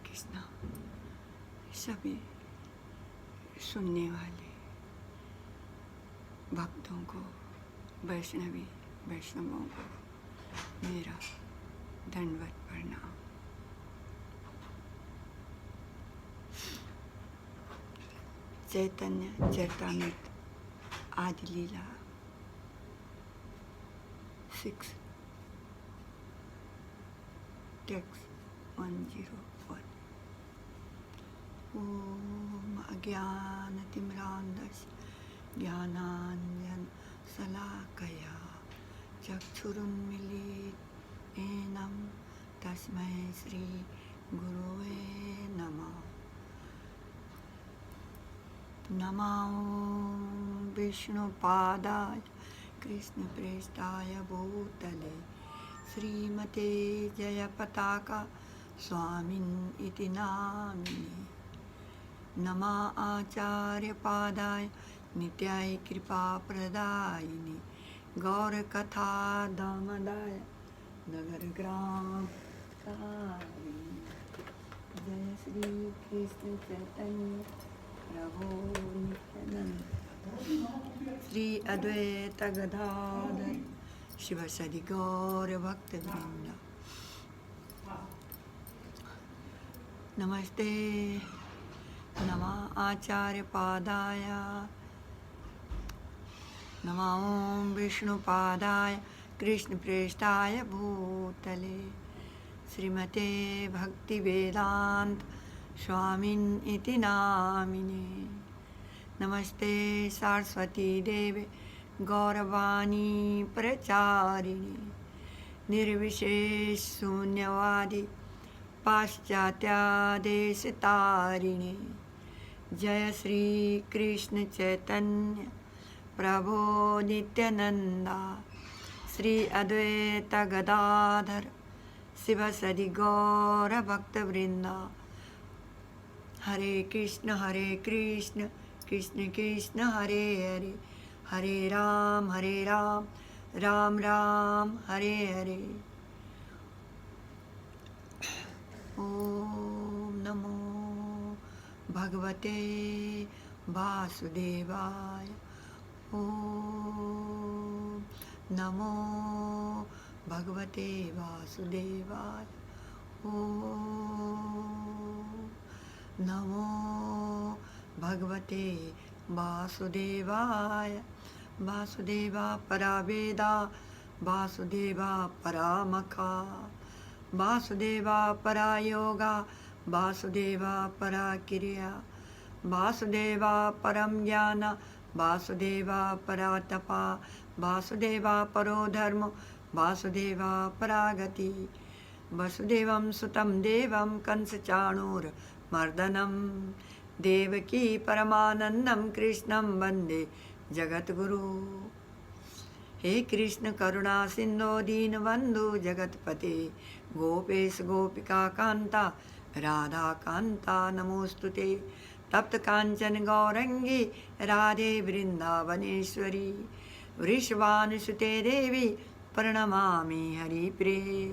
कृष्णा। सभी सुनने वाले भक्तों को, वैष्णवों को मेरा दंडवत प्रणाम। चैतन्य चरितामृत आदि लीला 6 टेक्स्ट 101। ओम अज्ञानतिमिरान्धस्य ज्ञानाञ्जन शलाकया चक्षुरुन्मीलितं तस्मै श्री गुरुवे नमः। नमो विष्णुपादाय कृष्णप्रेष्ठाय भूतले श्रीमते जयपताका स्वामिन् इति नामिने। नमः आचार्यपादाय नित्याय कृपाप्रदायिने गौरकथा दामदाय नगरग्राम कारिणे। जय श्री कृष्ण चैतन्य प्रभु नित्यानंद श्री अद्वैत गदाधर शिवसदि गौर भक्तवृंद। नमस्ते। नमः आचार्यपादाय नमः ओम विष्णुपादाय कृष्णप्रेष्ठाय भूतले श्रीमते भक्तिवेदांत स्वामिन् इति नामिने। नमस्ते सरस्वती देवे गौरवाणी प्रचारिणे निर्विशेष शून्यवादी पाश्चात्यादेशतारिणे। जय श्री कृष्ण चैतन्य प्रभो नित्यानंदा श्री अद्वैत गदाधर शिवसदि गौर भक्तवृंदा। हरे कृष्ण कृष्ण कृष्ण हरे हरे, हरे राम राम राम हरे हरे। ओम नमो भगवते वासुदेवाय। ओम नमो भगवते वासुदेवाय। ओम नमो भगवते वासुदेवाय। वासुदेवा परा वेदा वासुदेवा परामखा वासुदेवा परा योगा वासुदेवा परा क्रिया वासुदेवा परम ज्ञान वासुदेवा परा तपा वासुदेवा परो धर्म वासुदेवा परा गति। वसुदेवं सुतं देवं कंसचाणूरमर्दनं देवकी परमानंदं कृष्णं वंदे जगद्गुरु। हे कृष्ण करुणा सिंधो दीनबंधु जगतपते गोपेश गोपिका कांता राधा कांता नमोस्तुते। तप्त कांचन गौरंगी राधे वृंदावनेश्वरी वृषभानुसुते देवी प्रणमामि हरिप्रिये।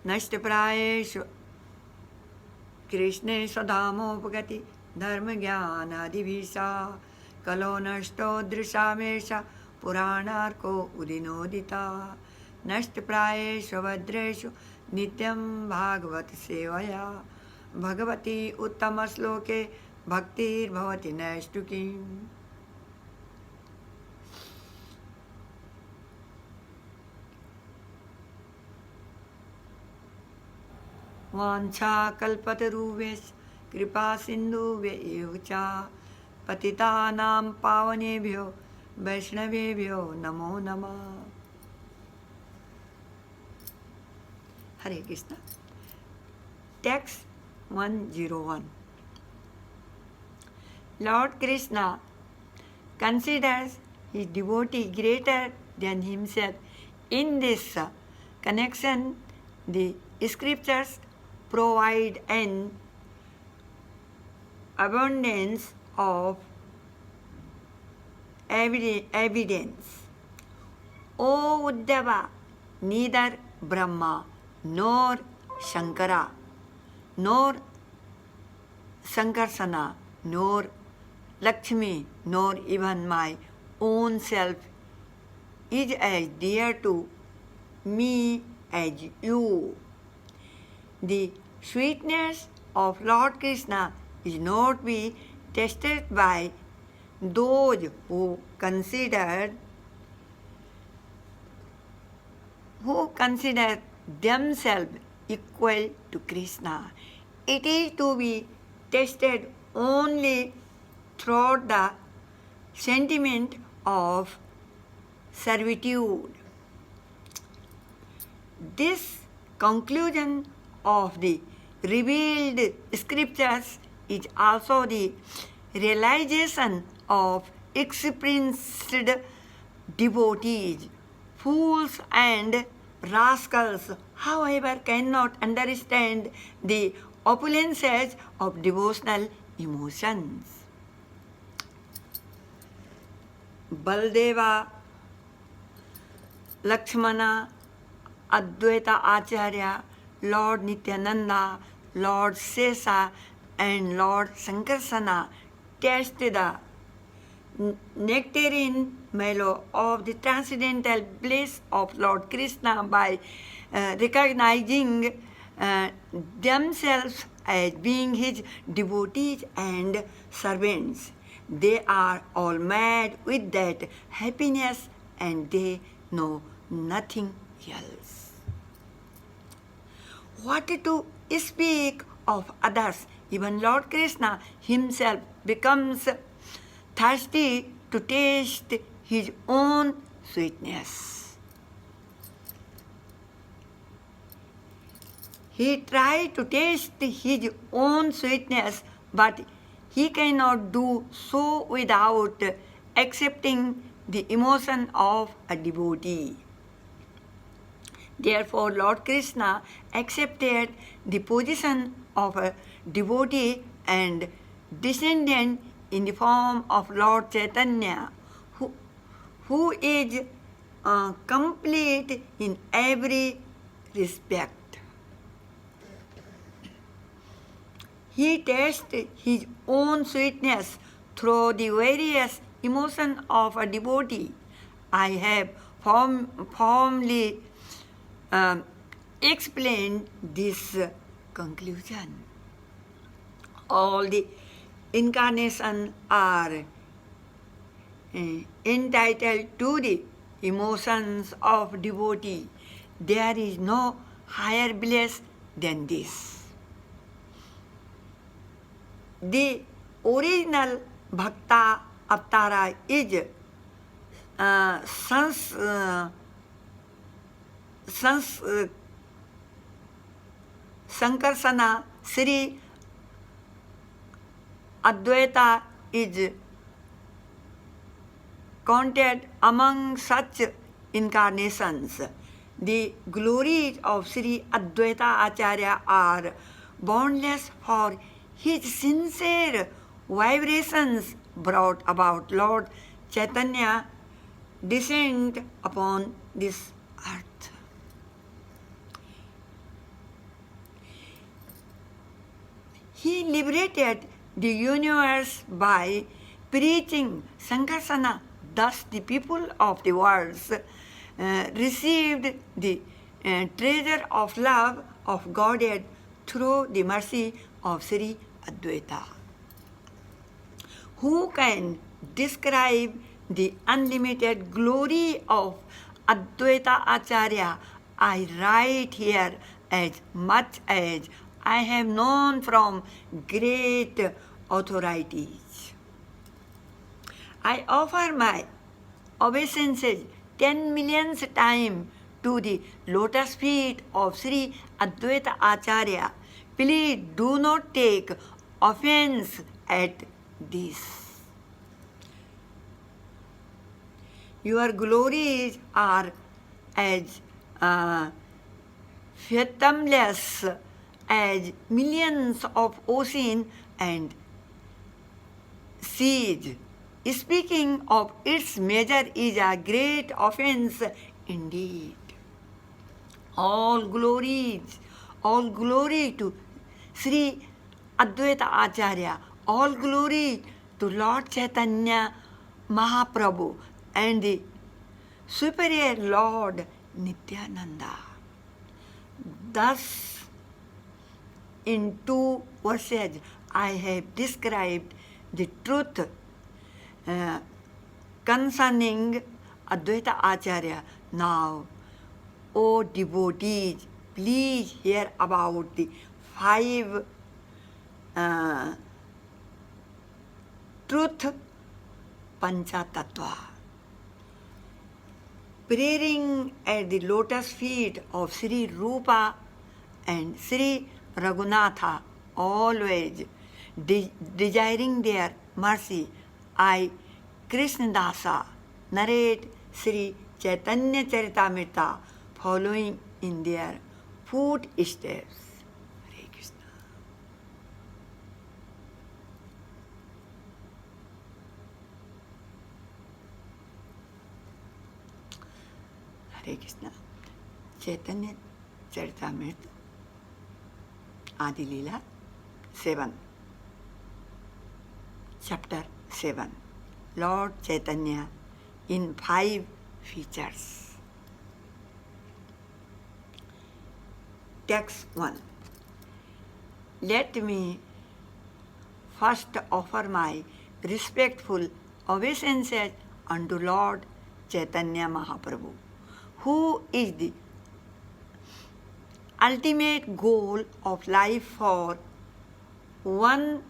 नष्टप्रायेषु कृष्णे स्वधामोपगति धर्मज्ञानादिभिषा कलो नष्टो दृशामेष पुराणार्को उदिनोदिता। नष्टप्रायेषु भद्रेषु नित्यं भागवत सेवया भगवती उत्तमश्लोके भक्तिर्भवति नैष्ठुकीम्। वाञ्छाकल्पतरुभ्यश्च कृपा सिन्धुभ्यैव च पतितानां पावनेभ्यो वैष्णवेभ्यो नमो नमः। हरे Krishna. Text 101। Lord Krishna considers his devotee greater than himself. In this connection, the scriptures provide an abundance of evidence. O Uddhava, neither Brahma nor Shankara, nor Sankarsana, nor Lakshmi, nor even my own self is as dear to me as you. The sweetness of Lord Krishna is not be tested by those who consider themselves equal to Krishna. It is to be tested only through the sentiment of servitude. This conclusion of the revealed scriptures is also the realization of experienced devotees. Fools and rascals, however, cannot understand the opulences of devotional emotions. Baldeva, Lakshmana, Advaita Acharya, Lord Nityananda, Lord Sesa, and Lord Sankarsana taste the nectarine mellow of the transcendental bliss of Lord Krishna by recognizing themselves as being his devotees and servants. They are all mad with that happiness and they know nothing else. What to speak of others? Even Lord Krishna himself becomes thirsty to taste his own sweetness. He tried to taste his own sweetness, but he cannot do so without accepting the emotion of a devotee. Therefore, Lord Krishna accepted the position of a devotee and descended in the form of Lord Chaitanya, who is complete in every respect. He tastes his own sweetness through the various emotions of a devotee. I have formally explained this conclusion. All the incarnations are entitled to the emotions of devotee. There is no higher bliss than this. The original Bhakta Avtara is Sankarsana. Sri Advaita is counted among such incarnations. The glories of Sri Advaita Acharya are boundless, for his sincere vibrations brought about Lord Chaitanya descent upon this earth. He liberated the universe by preaching Sankarsana. Thus the people of the world received the treasure of love of Godhead through the mercy of Sri Advaita. Who can describe the unlimited glory of Advaita Acharya? I write here as much as I have known from great authorities. I offer my obeisances 10 millions times to the lotus feet of Sri Advaita Acharya. Please do not take offense at this. Your glories are as fathomless as millions of oceans and seas. Speaking of its measure is a great offense indeed. All glories All glory to Sri Advaita Acharya. All glory to Lord Chaitanya Mahaprabhu and the Superior Lord Nityananda. Thus, in 2 verses, I have described the truth concerning Advaita Acharya. Now, O devotees, please hear about the 5 truth Pancha Tattva. Praying at the lotus feet of Sri Rupa and Sri Raghunatha, always desiring their mercy, I, Krishnadasa, narrate Sri Chaitanya Charitamrita following in their footsteps. Hare Krishna. Hare Krishna. Chaitanya Charitamrita Adi Leela 7. Chapter 7. Lord Chaitanya in 5 features. Text 1. Let me first offer my respectful obeisances unto Lord Chaitanya Mahaprabhu, who is the ultimate goal of life for one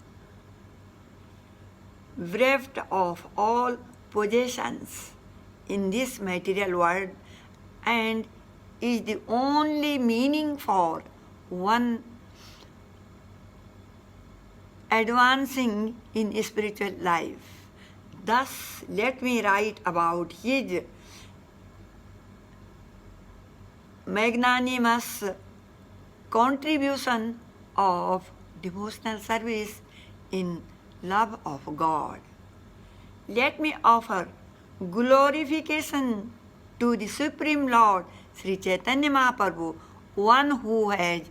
bereft of all possessions in this material world, and is the only meaning for one advancing in spiritual life. Thus, let me write about his magnanimous contribution of devotional service in love of God. Let me offer glorification to the Supreme Lord Sri Chaitanya Mahaprabhu, one who has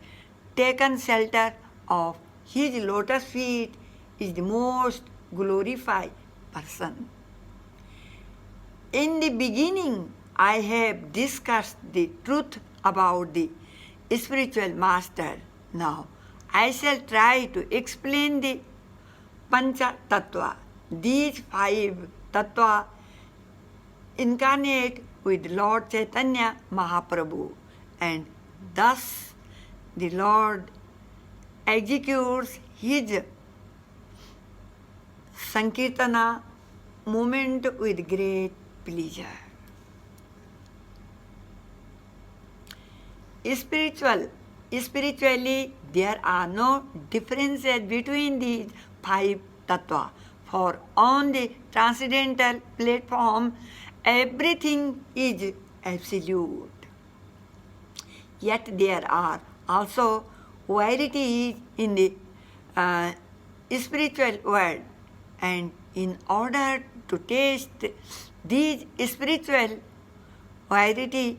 taken shelter of his lotus feet is the most glorified person. In the beginning, I have discussed the truth about the spiritual master. Now, I shall try to explain the Pancha Tattva. These 5 Tattva incarnate with Lord Chaitanya Mahaprabhu, and thus the Lord executes his Sankirtana movement with great pleasure. Spiritually, there are no differences between these 5 tattva, for on the transcendental platform, everything is absolute. Yet there are also varieties in the spiritual world, and in order to taste these spiritual variety,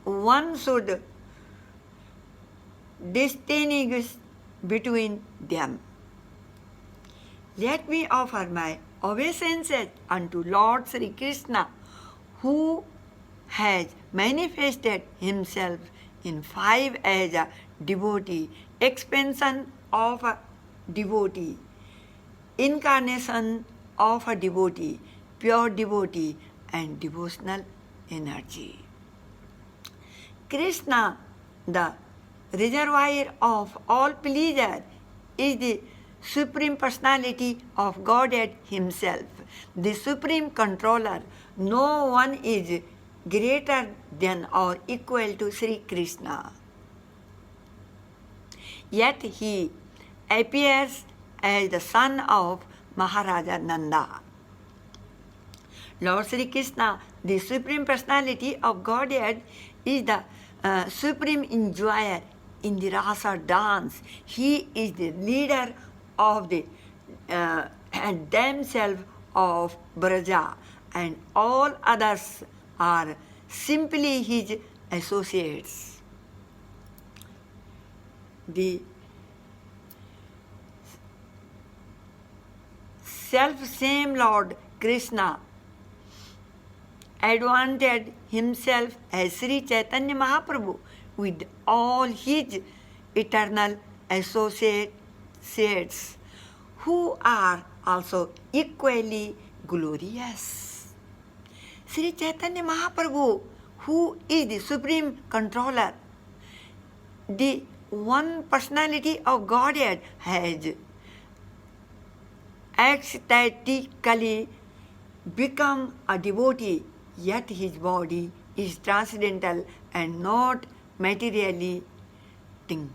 one should distinguish between them. Let me offer my obeisances unto Lord Sri Krishna, who has manifested himself in 5 as a devotee, expansion of a devotee, incarnation of a devotee, pure devotee, and devotional energy. Krishna, the reservoir of all pleasure, is the Supreme Personality of Godhead Himself, the Supreme Controller. No one is greater than or equal to Sri Krishna. Yet He appears as the son of Maharaja Nanda. Lord Sri Krishna, the Supreme Personality of Godhead, is the supreme enjoyer in the rasa dance. He is the leader of the themselves of Braja, and all others are simply his associates. The self-same Lord Krishna advanced himself as Sri Chaitanya Mahaprabhu with all his eternal associates who are also equally glorious. Sri Chaitanya Mahaprabhu, who is the supreme controller, the one personality of Godhead, has ecstatically become a devotee, yet his body is transcendental and not materially tinged.